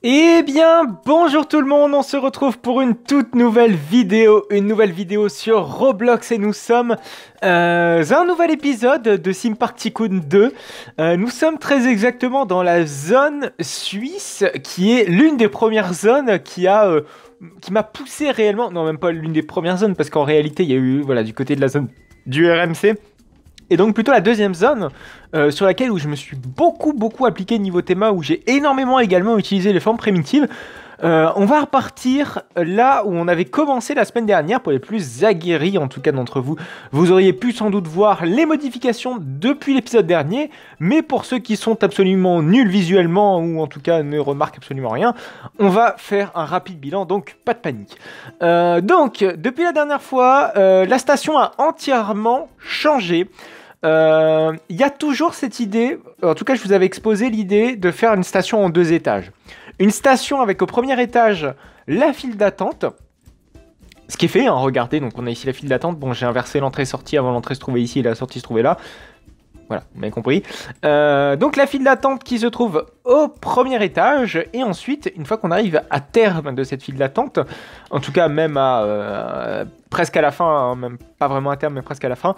Eh bien, bonjour tout le monde, on se retrouve pour une toute nouvelle vidéo sur Roblox et nous sommes un nouvel épisode de Sim Park Tycoon 2. Nous sommes très exactement dans la zone suisse qui est l'une des premières zones qui m'a poussé réellement, non même pas l'une des premières zones parce qu'en réalité il y a eu voilà du côté de la zone du RMC. Et donc plutôt la deuxième zone sur laquelle où je me suis beaucoup appliqué niveau théma, où j'ai énormément également utilisé les formes primitives. On va repartir là où on avait commencé la semaine dernière. Pour les plus aguerris en tout cas d'entre vous, vous auriez pu sans doute voir les modifications depuis l'épisode dernier, mais pour ceux qui sont absolument nuls visuellement ou en tout cas ne remarquent absolument rien, on va faire un rapide bilan, donc pas de panique. Donc depuis la dernière fois, la station a entièrement changé. Il y a toujours cette idée, en tout cas je vous avais exposé l'idée de faire une station en 2 étages. Une station avec au premier étage la file d'attente, ce qui est fait, hein, regardez, donc on a ici la file d'attente, bon j'ai inversé l'entrée-sortie, avant l'entrée se trouvait ici et la sortie se trouvait là. Voilà, vous m'avez compris. Donc la file d'attente qui se trouve au premier étage. Et ensuite, une fois qu'on arrive à terme de cette file d'attente, en tout cas même à presque à la fin, hein, même pas vraiment à terme, mais presque à la fin,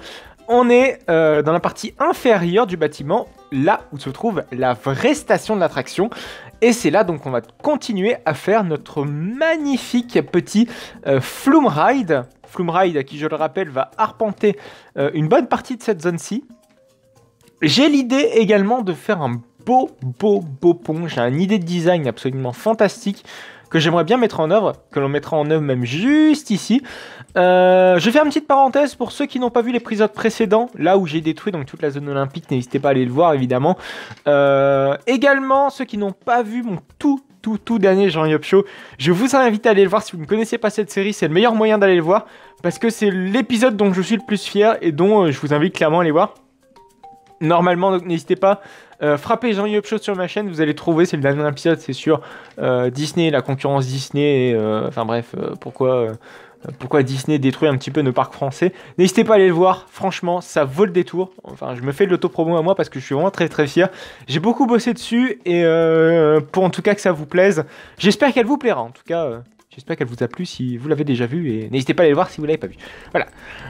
on est dans la partie inférieure du bâtiment, là où se trouve la vraie station de l'attraction. Et c'est là donc qu'on va continuer à faire notre magnifique petit Flume Ride. Flume Ride qui, je le rappelle, va arpenter une bonne partie de cette zone-ci. J'ai l'idée également de faire un beau pont. J'ai une idée de design absolument fantastique que j'aimerais bien mettre en œuvre, que l'on mettra en œuvre même juste ici. Je fais une petite parenthèse pour ceux qui n'ont pas vu les épisodes précédents, là où j'ai détruit donc toute la zone olympique, n'hésitez pas à aller le voir évidemment. Également, ceux qui n'ont pas vu mon tout dernier Jean-Yop Show, je vous invite à aller le voir. Si vous ne connaissez pas cette série, c'est le meilleur moyen d'aller le voir, parce que c'est l'épisode dont je suis le plus fier et dont je vous invite clairement à aller voir. Normalement, donc n'hésitez pas, frappez Jean-Yop Show sur ma chaîne, vous allez trouver, c'est le dernier épisode, c'est sur Disney, la concurrence Disney, enfin bref, pourquoi Disney détruit un petit peu nos parcs français. N'hésitez pas à aller le voir, franchement, ça vaut le détour. Enfin, je me fais de l'auto-promo à moi parce que je suis vraiment très fier. J'ai beaucoup bossé dessus et pour en tout cas que ça vous plaise, j'espère qu'elle vous plaira, en tout cas... J'espère qu'elle vous a plu si vous l'avez déjà vu et n'hésitez pas à aller le voir si vous l'avez pas vu. Voilà.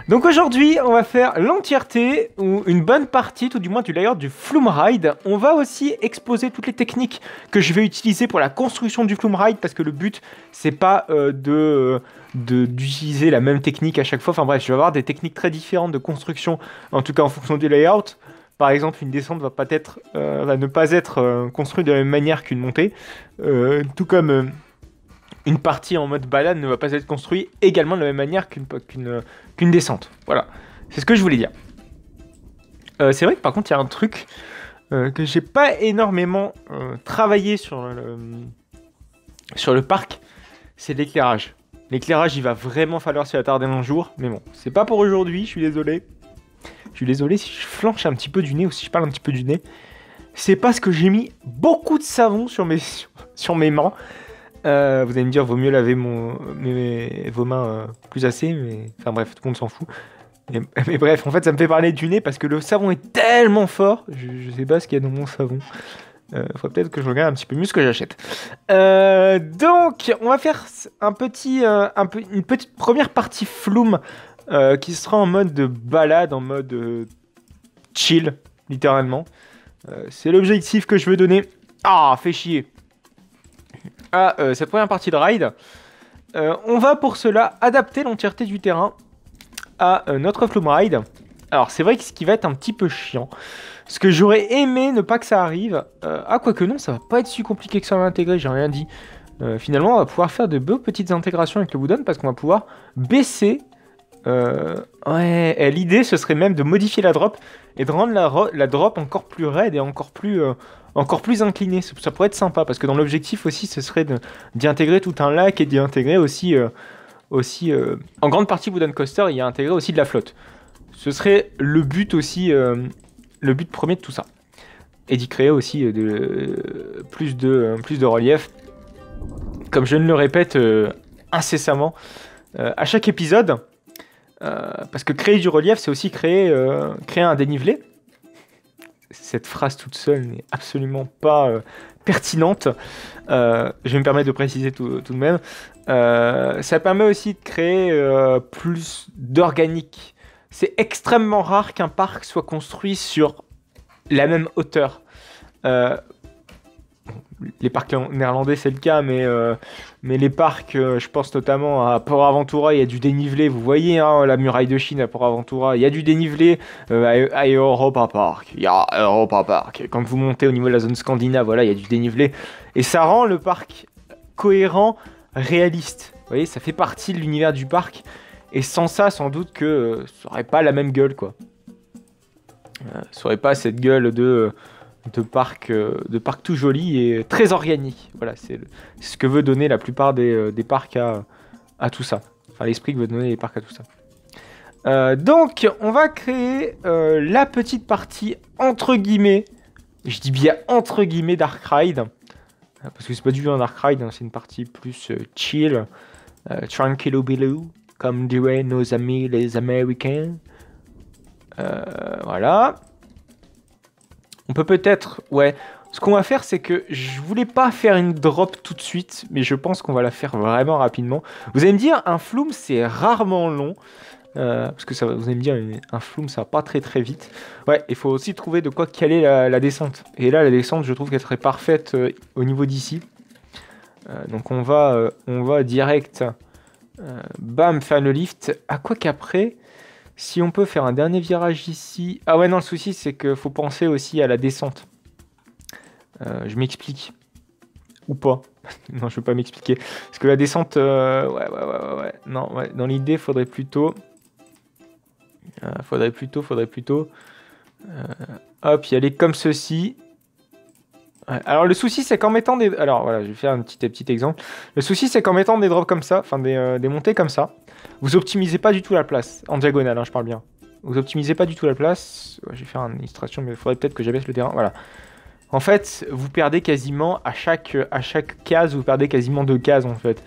Donc aujourd'hui, on va faire l'entièreté ou une bonne partie, tout du moins du layout du Flume Ride. On va aussi exposer toutes les techniques que je vais utiliser pour la construction du Flume Ride parce que le but, c'est pas d'utiliser la même technique à chaque fois. Enfin bref, je vais avoir des techniques très différentes de construction, en tout cas en fonction du layout. Par exemple, une descente va ne pas être construite de la même manière qu'une montée, tout comme une partie en mode balade ne va pas être construite également de la même manière qu'une descente. Voilà, c'est ce que je voulais dire. C'est vrai que par contre, il y a un truc que j'ai pas énormément travaillé sur le parc, c'est l'éclairage. L'éclairage, il va vraiment falloir s'y attarder un jour, mais bon, c'est pas pour aujourd'hui, je suis désolé. Je suis désolé si je flanche un petit peu du nez ou si je parle un petit peu du nez. C'est parce que j'ai mis beaucoup de savon sur mes mains. Vous allez me dire, vaut mieux laver vos mains plus assez, mais enfin bref, tout le monde s'en fout. Mais bref, en fait, ça me fait parler du nez parce que le savon est tellement fort. Je sais pas ce qu'il y a dans mon savon. Faudrait peut-être que je regarde un petit peu mieux ce que j'achète. Donc, on va faire une petite première partie Flume qui sera en mode de balade, en mode chill, littéralement. C'est l'objectif que je veux donner. Ah, fait chier. Cette première partie de ride, on va pour cela adapter l'entièreté du terrain à notre Flume Ride. Alors c'est vrai que ce qui va être un petit peu chiant, ce que j'aurais aimé ne pas que ça arrive, quoique non, ça va pas être si compliqué que ça à l'intégrer, j'ai rien dit. Finalement, on va pouvoir faire de beaux petites intégrations avec le Wooden parce qu'on va pouvoir baisser. L'idée ce serait même de modifier la drop et de rendre la drop encore plus raide et encore plus inclinée. Ça pourrait être sympa parce que dans l'objectif aussi ce serait d'y intégrer tout un lac et d'y intégrer aussi en grande partie Wooden Coaster, il y a intégré aussi de la flotte. Ce serait le but aussi, le but premier de tout ça. Et d'y créer aussi plus de relief. Comme je ne le répète incessamment à chaque épisode. Parce que créer du relief, c'est aussi créer un dénivelé. cette phrase toute seule n'est absolument pas pertinente. Je vais me permettre de préciser tout de même. Ça permet aussi de créer plus d'organique. C'est extrêmement rare qu'un parc soit construit sur la même hauteur. Les parcs néerlandais, c'est le cas, mais les parcs, je pense notamment à Port Aventura, il y a du dénivelé. Vous voyez hein, la muraille de Chine à Port Aventura, il y a du dénivelé à Europa Park. Il y a Europa Park. Quand vous montez au niveau de la zone scandinave, voilà, il y a du dénivelé. Et ça rend le parc cohérent, réaliste. Vous voyez, ça fait partie de l'univers du parc. Et sans ça, sans doute que ça n'aurait pas la même gueule, quoi. Ça n'aurait pas cette gueule de parc tout joli et très organique. Voilà, c'est ce que veut donner la plupart des parcs à tout ça. Enfin, l'esprit que veut donner les parcs à tout ça. Donc, on va créer la petite partie entre guillemets. Je dis bien entre guillemets Dark Ride. Parce que c'est pas du tout un Dark Ride, hein, c'est une partie plus chill. Tranquilo bilou, comme diraient nos amis les Américains. Voilà. On peut peut-être... Ouais. Ce qu'on va faire, c'est que je voulais pas faire une drop tout de suite, mais je pense qu'on va la faire vraiment rapidement. Vous allez me dire, un flume, c'est rarement long. Parce que ça, vous allez me dire, un flume, ça va pas très très vite. Ouais, il faut aussi trouver de quoi caler la descente. Et là, la descente, je trouve qu'elle serait parfaite au niveau d'ici. Donc on va direct, bam, faire le lift. À quoi qu'après... Si on peut faire un dernier virage ici... Ah ouais, non, le souci, c'est qu'il faut penser aussi à la descente. Je m'explique. Ou pas. Non, je ne veux pas m'expliquer. Parce que la descente... Ouais. Non, ouais. Dans l'idée, faudrait plutôt... Hop, y aller comme ceci. Ouais. Alors, le souci, c'est qu'en mettant des... Alors, voilà, je vais faire un petit exemple. Le souci, c'est qu'en mettant des drops comme ça, enfin, des montées comme ça, vous optimisez pas du tout la place. En diagonale, hein, je parle bien. Vous optimisez pas du tout la place. Ouais, je vais faire une illustration, mais il faudrait peut-être que j'abaisse le terrain. Voilà. En fait, vous perdez quasiment, à chaque case, vous perdez quasiment 2 cases, en fait.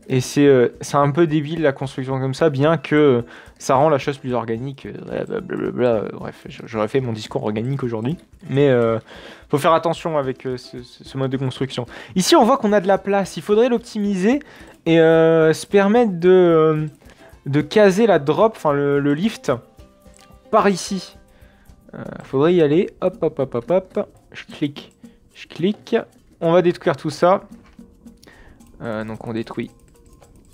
Et c'est un peu débile, la construction comme ça, bien que ça rend la chose plus organique. Bref, j'aurais fait mon discours organique aujourd'hui. Mais faut faire attention avec ce mode de construction. Ici, on voit qu'on a de la place. Il faudrait l'optimiser et se permettre de caser la drop, enfin le lift, par ici. Faudrait y aller. Hop. Je clique. On va détruire tout ça. Donc on détruit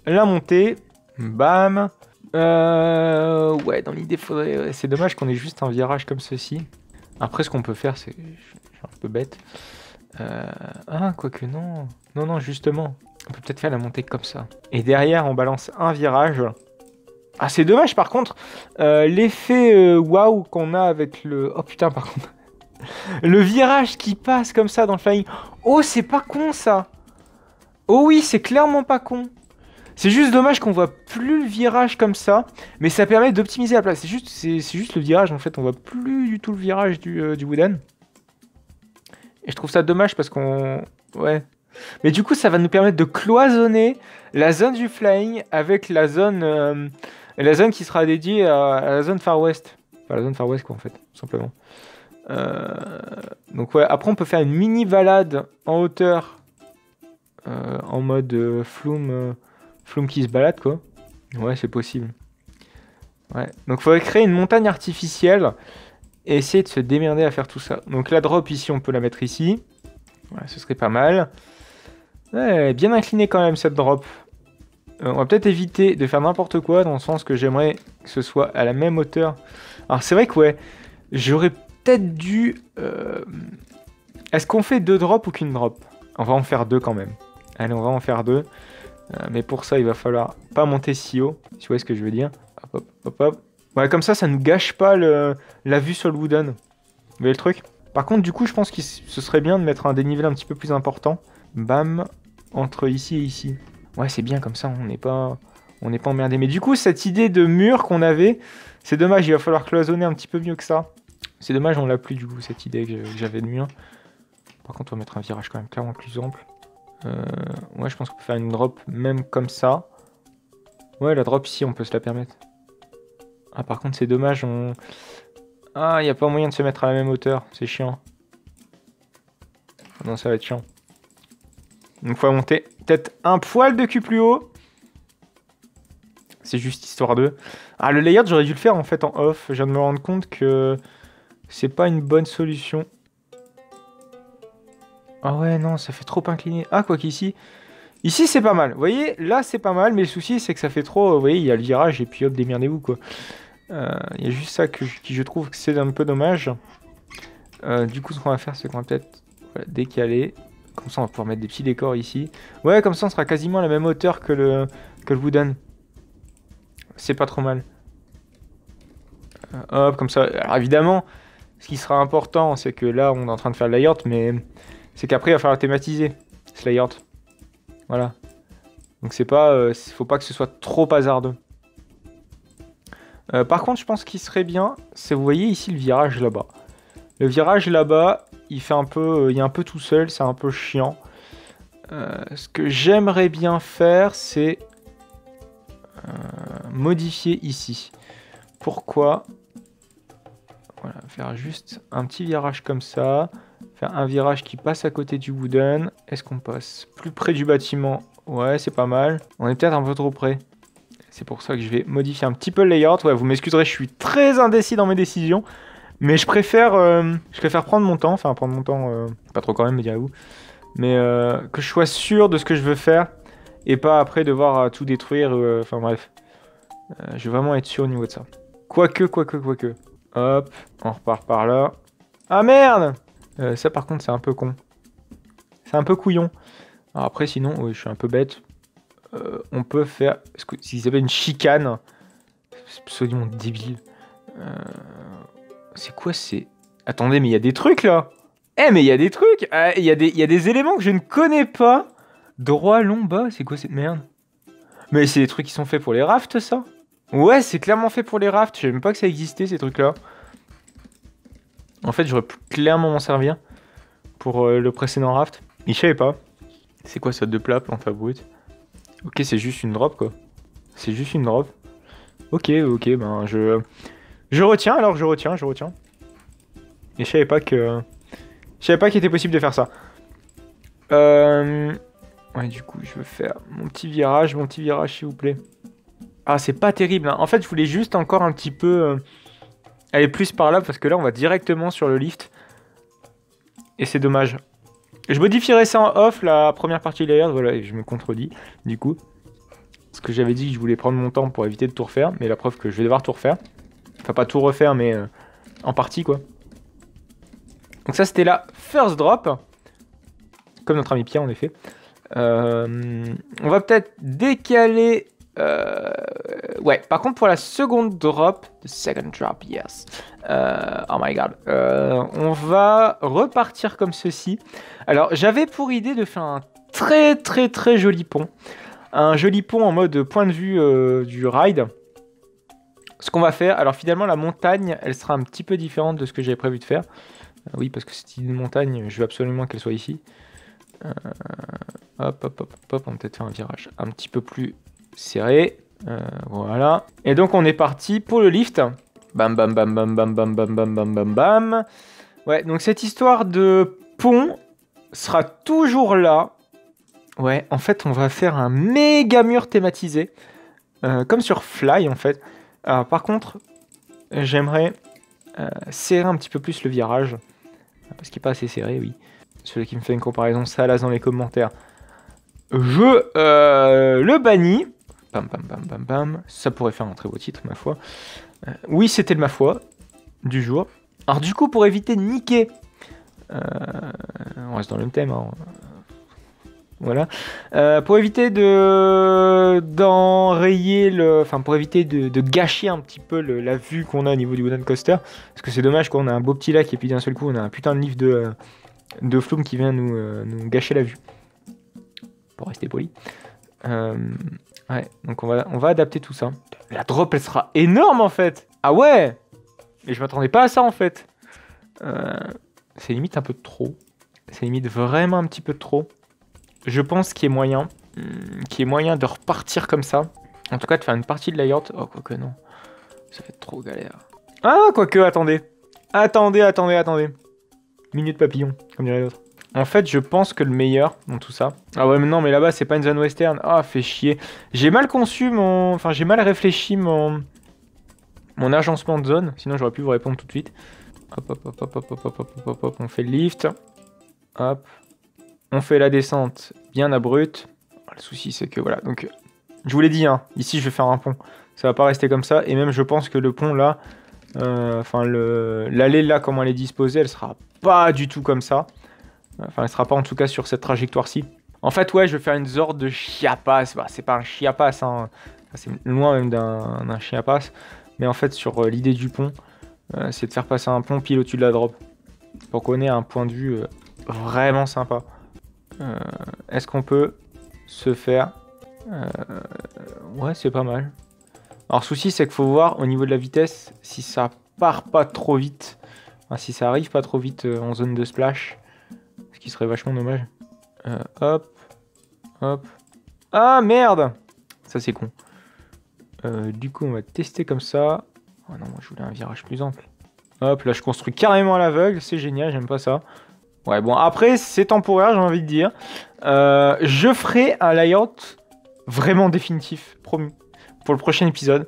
la montée. Bam. Ouais, dans l'idée, faudrait... C'est dommage qu'on ait juste un virage comme ceci. Après, ce qu'on peut faire, c'est... Je suis un peu bête. Ah, quoique non. Non, justement. On peut peut-être faire la montée comme ça. Et derrière, on balance un virage. Ah, c'est dommage, par contre. L'effet waouh qu'on a avec le... Oh, putain, par contre. Le virage qui passe comme ça dans le flying. Oh, c'est pas con, ça. Oh oui, c'est clairement pas con. C'est juste dommage qu'on voit plus le virage comme ça, mais ça permet d'optimiser la place. C'est juste le virage, en fait, on voit plus du tout le virage du wooden. Et je trouve ça dommage parce qu'on... Ouais. Mais du coup, ça va nous permettre de cloisonner la zone du flying avec la zone qui sera dédiée à la zone Far West. Enfin, la zone Far West, quoi, en fait, tout simplement. Donc ouais, après on peut faire une mini balade en hauteur en mode flume qui se balade, quoi. Ouais, c'est possible. Ouais. Donc il faudrait créer une montagne artificielle et essayer de se démerder à faire tout ça. Donc la drop ici, on peut la mettre ici. Ouais, ce serait pas mal. Ouais, bien incliné quand même cette drop. On va peut-être éviter de faire n'importe quoi dans le sens que j'aimerais que ce soit à la même hauteur. Alors c'est vrai que ouais, j'aurais peut-être dû... Est-ce qu'on fait 2 drops ou qu'une drop? On va en faire 2 quand même. Allez, on va en faire 2. Mais pour ça, il va falloir pas monter si haut. Si vous voyez ce que je veux dire. Hop. Ouais, comme ça nous gâche pas la vue sur le wooden. Vous voyez le truc? Par contre, du coup, je pense que ce serait bien de mettre un dénivelé un petit peu plus important. Bam. Entre ici et ici. Ouais, c'est bien comme ça, on n'est pas emmerdé. Mais du coup, cette idée de mur qu'on avait, c'est dommage, il va falloir cloisonner un petit peu mieux que ça. C'est dommage, on l'a plus du coup, cette idée que j'avais de mur. Par contre, on va mettre un virage quand même clairement plus ample. Ouais, je pense qu'on peut faire une drop même comme ça. Ouais, la drop ici, on peut se la permettre. Ah, par contre, c'est dommage, Ah, il n'y a pas moyen de se mettre à la même hauteur. C'est chiant. Non, ça va être chiant. Donc, faut monter peut-être un poil de cul plus haut. C'est juste histoire de... Ah, le layout, j'aurais dû le faire en fait en off. Je viens de me rendre compte que c'est pas une bonne solution. Ah ouais, non, ça fait trop incliné. Ah, quoi qu'ici... Ici, c'est pas mal. Vous voyez, là, c'est pas mal. Mais le souci, c'est que ça fait trop... Vous voyez, il y a le virage et puis hop, démerdez-vous, quoi. Il y a juste ça qui je trouve que c'est un peu dommage. Du coup, ce qu'on va faire, c'est qu'on va peut-être décaler. Comme ça, on va pouvoir mettre des petits décors ici. Ouais, comme ça, on sera quasiment à la même hauteur que le wooden. C'est pas trop mal. Hop, comme ça. Alors, évidemment, ce qui sera important, c'est que là, on est en train de faire le layout, mais c'est qu'après, il va falloir thématiser ce layout. Voilà. Donc, c'est pas... faut pas que ce soit trop hasardeux. Par contre, je pense qu'il serait bien, c'est, vous voyez ici le virage là-bas. Le virage là-bas, il fait un peu, il est un peu tout seul, c'est un peu chiant. Ce que j'aimerais bien faire, c'est modifier ici. Pourquoi? Voilà, faire juste un petit virage comme ça. Faire un virage qui passe à côté du wooden. Est-ce qu'on passe plus près du bâtiment? Ouais, c'est pas mal. On est peut-être un peu trop près. C'est pour ça que je vais modifier un petit peu le layout. Ouais, vous m'excuserez, je suis très indécis dans mes décisions. Mais je préfère prendre mon temps. Enfin, prendre mon temps, pas trop quand même, me direz-vous. Mais que je sois sûr de ce que je veux faire. Et pas après devoir tout détruire. Enfin bref. Je vais vraiment être sûr au niveau de ça. Quoique. Hop, on repart par là. Ah merde! Ça par contre, c'est un peu con. C'est un peu couillon. Alors après, sinon, oui, je suis un peu bête. On peut faire ce qu'ils appellent une chicane. C'est absolument débile. C'est quoi, c'est... Attendez, mais il y a des trucs là. Eh, mais il y a des trucs. Il y a des éléments que je ne connais pas. Droit, long, bas. C'est quoi cette merde? Mais c'est des trucs qui sont faits pour les rafts, ça? Ouais, c'est clairement fait pour les rafts. Je savais même pas que ça existait, ces trucs là. En fait, j'aurais pu clairement m'en servir pour le précédent raft. Je savais pas. C'est quoi ça, de plat, plante à brut? Ok, c'est juste une drop, quoi. C'est juste une drop. Ok, ben je retiens, alors je retiens. Et je savais pas que... Je savais pas qu'il était possible de faire ça. Ouais, du coup, je veux faire mon petit virage, s'il vous plaît. Ah, c'est pas terrible, hein. En fait, je voulais juste encore un petit peu... aller plus par là, parce que là, on va directement sur le lift. Et c'est dommage. Je modifierai ça en off, la première partie de layout, voilà, et je me contredis, du coup. Parce que j'avais dit que je voulais prendre mon temps pour éviter de tout refaire, mais la preuve que je vais devoir tout refaire. Enfin, pas tout refaire, mais en partie, quoi. Donc ça, c'était la first drop. Comme notre ami Pierre, en effet. On va peut-être décaler... Ouais, par contre, pour la seconde drop... The second drop, yes. Oh my god. On va repartir comme ceci. Alors, j'avais pour idée de faire un très joli pont. Un joli pont en mode point de vue du ride. Ce qu'on va faire... Alors, finalement, la montagne, elle sera un petit peu différente de ce que j'avais prévu de faire. Oui, parce que c'est une montagne, je veux absolument qu'elle soit ici. Hop, on va peut-être faire un virage un petit peu plus serré. Voilà. Et donc, on est parti pour le lift. Bam. Ouais, donc cette histoire de pont sera toujours là. Ouais, en fait, on va faire un méga mur thématisé. Comme sur Fly, en fait. Alors, par contre, j'aimerais serrer un petit peu plus le virage. Parce qu'il n'est pas assez serré, oui. Celui qui me fait une comparaison salace dans les commentaires. Je le bannis. Bam. Ça pourrait faire un très beau titre, ma foi. Oui, c'était de ma foi. Du jour. Alors du coup, pour éviter de niquer... on reste dans le même thème. Hein. Voilà. Pour éviter d'enrayer le... Enfin, pour éviter de gâcher un petit peu la vue qu'on a au niveau du Wooden Coaster. Parce que c'est dommage qu'on a un beau petit lac et puis d'un seul coup, on a un putain de lift de flume qui vient nous gâcher la vue. Pour rester poli. Ouais, donc on va adapter tout ça. La drop, elle sera énorme en fait. Ah ouais. Mais je m'attendais pas à ça en fait. C'est limite un peu trop. C'est limite vraiment un petit peu trop. Je pense qu'il y a moyen de repartir comme ça. En tout cas, de faire une partie de layout. Oh, quoique non. Ça va être trop galère. Ah, quoique, attendez. Attendez. Minute papillon, comme dirait l'autre. En fait, je pense que le meilleur dans tout ça... Ah ouais, mais non, mais là-bas, c'est pas une zone western. Ah, fait chier. J'ai mal conçu mon... Enfin, j'ai mal réfléchi mon agencement de zone. Sinon, j'aurais pu vous répondre tout de suite. Hop. On fait le lift. Hop. On fait la descente bien abrupte. Le souci, c'est que voilà. Donc, je vous l'ai dit, hein, ici, je vais faire un pont. Ça va pas rester comme ça. Et même, je pense que le pont, là... Enfin, l'allée, là, comment elle est disposée, elle sera pas du tout comme ça. Enfin, elle sera pas en tout cas sur cette trajectoire-ci. En fait, ouais, je vais faire une sorte de chiapas. Bah, c'est pas un chiapas, hein. C'est loin même d'un chiapas. Mais en fait, sur l'idée du pont, c'est de faire passer un pont pile au-dessus de la drop. Pour qu'on ait un point de vue vraiment sympa. Est-ce qu'on peut se faire... Ouais, c'est pas mal. Alors, souci, c'est qu'il faut voir au niveau de la vitesse si ça part pas trop vite. Enfin, si ça arrive pas trop vite en zone de splash. Ce qui serait vachement dommage. Hop. Ah merde! Ça c'est con. Du coup on va tester comme ça. Oh non, moi je voulais un virage plus ample. Hop, là je construis carrément à l'aveugle. C'est génial, j'aime pas ça. Ouais, bon après c'est temporaire, j'ai envie de dire. Je ferai un layout vraiment définitif, promis, pour le prochain épisode.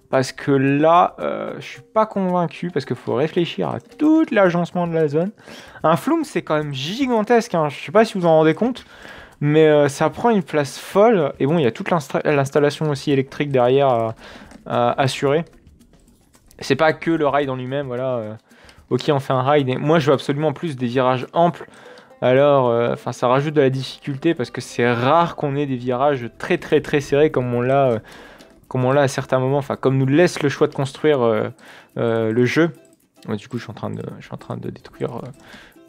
Parce que là, je suis pas convaincu, parce qu'il faut réfléchir à tout l'agencement de la zone. Un flume, c'est quand même gigantesque, hein. Je sais pas si vous en rendez compte, mais ça prend une place folle. Et bon, il y a toute l'installation aussi électrique derrière à assurer. C'est pas que le ride en lui-même, voilà. Ok, on fait un ride, et moi je veux absolument plus des virages amples. Alors, ça rajoute de la difficulté, parce que c'est rare qu'on ait des virages très serrés comme on l'a... à certains moments, enfin comme nous laisse le choix de construire le jeu. Ouais, du coup, je suis en train de détruire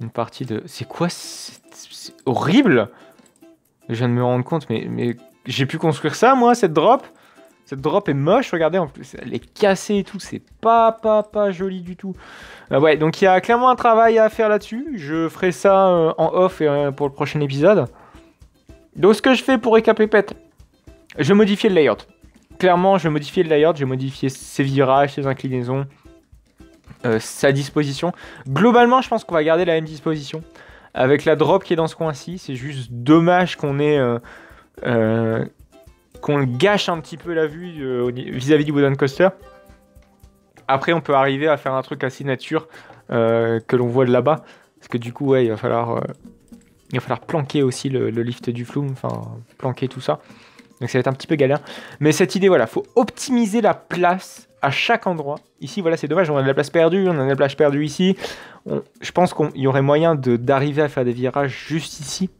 une partie de... C'est quoi? C'est horrible! Je viens de me rendre compte, mais j'ai pu construire ça, moi, cette drop? Cette drop est moche, regardez, en plus, elle est cassée et tout, c'est pas joli du tout. Ouais, donc il y a clairement un travail à faire là-dessus. Je ferai ça en off pour le prochain épisode. Donc ce que je fais pour récapituler, je vais modifier le layout. Clairement, je vais modifier le layout, je vais modifier ses virages, ses inclinaisons, sa disposition. Globalement, je pense qu'on va garder la même disposition. Avec la drop qui est dans ce coin-ci, c'est juste dommage qu'on ait... qu'on gâche un petit peu la vue vis-à-vis du wooden coaster. Après, on peut arriver à faire un truc assez nature que l'on voit de là-bas. Parce que du coup, ouais, il va falloir planquer aussi le lift du flume, enfin, planquer tout ça. Donc ça va être un petit peu galère. Mais cette idée, voilà, faut optimiser la place à chaque endroit. Ici, voilà, c'est dommage, on a de la place perdue, on a de la place perdue ici. Je pense qu'il y aurait moyen d'arriver à faire des virages juste ici.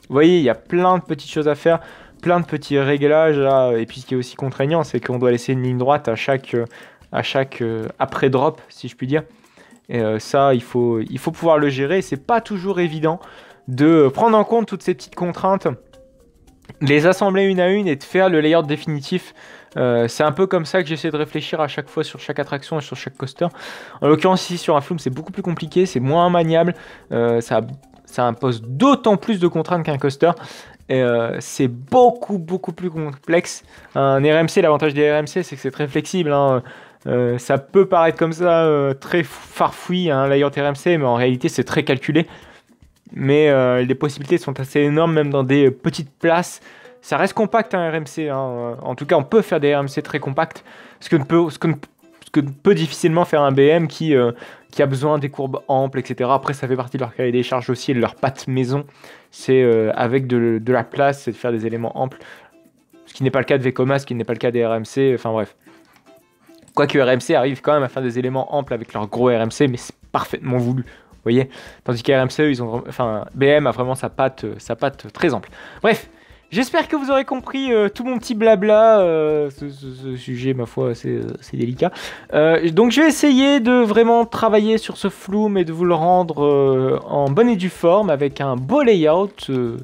Vous voyez, il y a plein de petites choses à faire, plein de petits réglages là. Et puis ce qui est aussi contraignant, c'est qu'on doit laisser une ligne droite à chaque après-drop, si je puis dire. Et ça, il faut pouvoir le gérer. C'est pas toujours évident de prendre en compte toutes ces petites contraintes, les assembler une à une et de faire le layout définitif. C'est un peu comme ça que j'essaie de réfléchir à chaque fois sur chaque attraction et sur chaque coaster. En l'occurrence ici sur un flume c'est beaucoup plus compliqué, c'est moins maniable, ça impose d'autant plus de contraintes qu'un coaster. C'est beaucoup plus complexe. Un RMC, l'avantage des RMC c'est que c'est très flexible, hein. Ça peut paraître comme ça très farfouille, un layout RMC, mais en réalité c'est très calculé. Mais les possibilités sont assez énormes, même dans des petites places. Ça reste compact un RMC, hein. En tout cas on peut faire des RMC très compacts, ce que peut difficilement faire un BM qui a besoin des courbes amples, etc. Après ça fait partie de leur cahier des charges aussi et de leur patte maison. C'est avec de la place, c'est de faire des éléments amples. Ce qui n'est pas le cas de Vekoma, ce qui n'est pas le cas des RMC, enfin bref. Quoique RMC arrive quand même à faire des éléments amples avec leur gros RMC, mais c'est parfaitement voulu. Vous voyez, tandis qu'à RMC, BM a vraiment sa patte très ample. Bref, j'espère que vous aurez compris tout mon petit blabla. Ce sujet, ma foi, c'est délicat. Donc, je vais essayer de vraiment travailler sur ce flume et de vous le rendre en bonne et due forme avec un beau layout,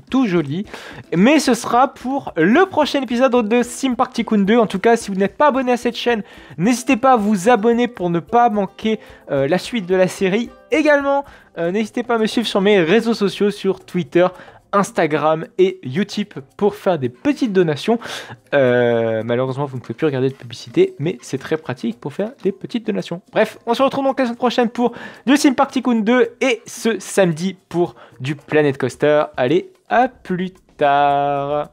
tout joli. Mais ce sera pour le prochain épisode de Sim Park Tycoon 2. En tout cas, si vous n'êtes pas abonné à cette chaîne, n'hésitez pas à vous abonner pour ne pas manquer la suite de la série. Également, n'hésitez pas à me suivre sur mes réseaux sociaux, sur Twitter, Instagram et Utip pour faire des petites donations. Malheureusement, vous ne pouvez plus regarder de publicité, mais c'est très pratique pour faire des petites donations. Bref, on se retrouve donc la semaine prochaine pour du Sim Park Tycoon 2 et ce samedi pour du Planet Coaster. Allez, à plus tard.